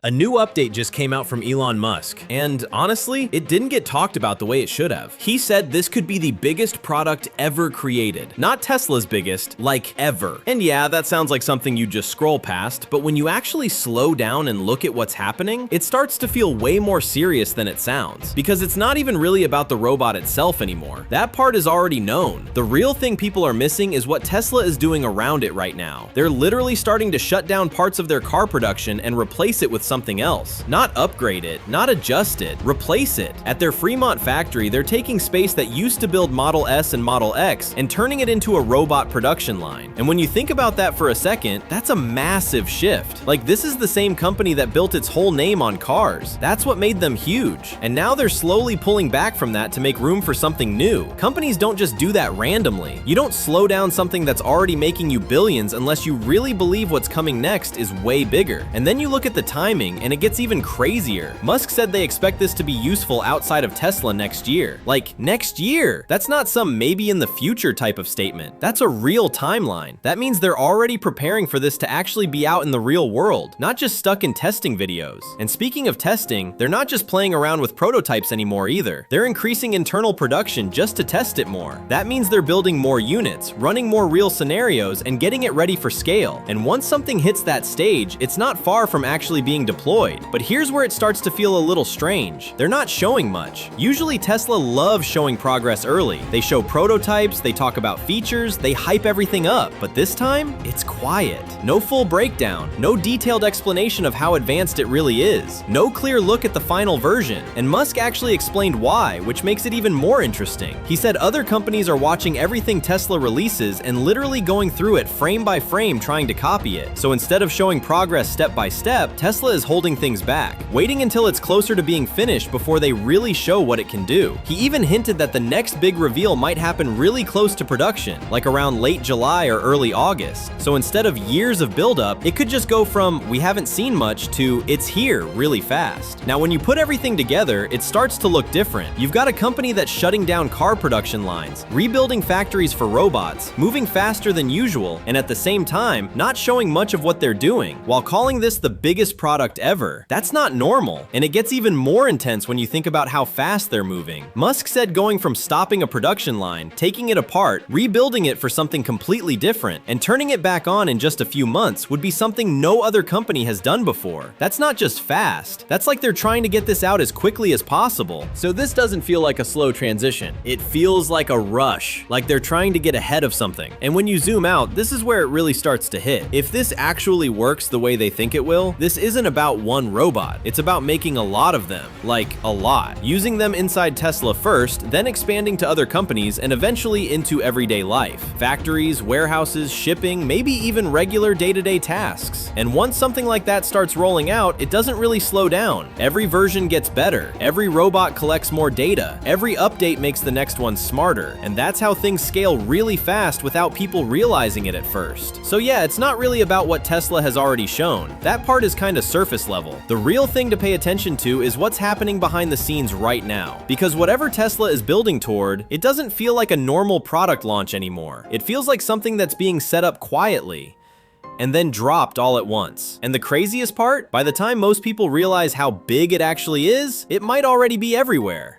A new update just came out from Elon Musk, and honestly, it didn't get talked about the way it should have. He said this could be the biggest product ever created. Not Tesla's biggest, like ever. And yeah, that sounds like something you just scroll past, but when you actually slow down and look at what's happening, it starts to feel way more serious than it sounds. Because it's not even really about the robot itself anymore. That part is already known. The real thing people are missing is what Tesla is doing around it right now. They're literally starting to shut down parts of their car production and replace it with something else. Not upgrade it, not adjust it, replace it. At their Fremont factory, they're taking space that used to build Model S and Model X and turning it into a robot production line. And when you think about that for a second, that's a massive shift. Like, this is the same company that built its whole name on cars. That's what made them huge. And now they're slowly pulling back from that to make room for something new. Companies don't just do that randomly. You don't slow down something that's already making you billions unless you really believe what's coming next is way bigger. And then you look at the timing, and it gets even crazier. Musk said they expect this to be useful outside of Tesla next year. Like, next year! That's not some maybe in the future type of statement. That's a real timeline. That means they're already preparing for this to actually be out in the real world, not just stuck in testing videos. And speaking of testing, they're not just playing around with prototypes anymore either. They're increasing internal production just to test it more. That means they're building more units, running more real scenarios, and getting it ready for scale. And once something hits that stage, it's not far from actually being deployed. But here's where it starts to feel a little strange. They're not showing much. Usually Tesla loves showing progress early. They show prototypes, they talk about features, they hype everything up. But this time, it's quiet. No full breakdown, no detailed explanation of how advanced it really is, no clear look at the final version. And Musk actually explained why, which makes it even more interesting. He said other companies are watching everything Tesla releases and literally going through it frame by frame trying to copy it. So instead of showing progress step by step, Tesla is holding things back, waiting until it's closer to being finished before they really show what it can do. He even hinted that the next big reveal might happen really close to production, like around late July or early August. So instead of years of buildup, it could just go from we haven't seen much to it's here really fast. Now, when you put everything together, it starts to look different. You've got a company that's shutting down car production lines, rebuilding factories for robots, moving faster than usual, and at the same time, not showing much of what they're doing, while calling this the biggest product ever. That's not normal, and it gets even more intense when you think about how fast they're moving. Musk said going from stopping a production line, taking it apart, rebuilding it for something completely different, and turning it back on in just a few months would be something no other company has done before. That's not just fast, that's like they're trying to get this out as quickly as possible. So this doesn't feel like a slow transition. It feels like a rush, like they're trying to get ahead of something. And when you zoom out, this is where it really starts to hit. If this actually works the way they think it will, this isn't about one robot. It's about making a lot of them, like a lot. Using them inside Tesla first, then expanding to other companies, and eventually into everyday life. Factories, warehouses, shipping, maybe even regular day-to-day tasks. And once something like that starts rolling out, it doesn't really slow down. Every version gets better. Every robot collects more data. Every update makes the next one smarter. And that's how things scale really fast without people realizing it at first. So yeah, it's not really about what Tesla has already shown. That part is kind of surface level. The real thing to pay attention to is what's happening behind the scenes right now. Because whatever Tesla is building toward, it doesn't feel like a normal product launch anymore. It feels like something that's being set up quietly and then dropped all at once. And the craziest part, by the time most people realize how big it actually is, it might already be everywhere.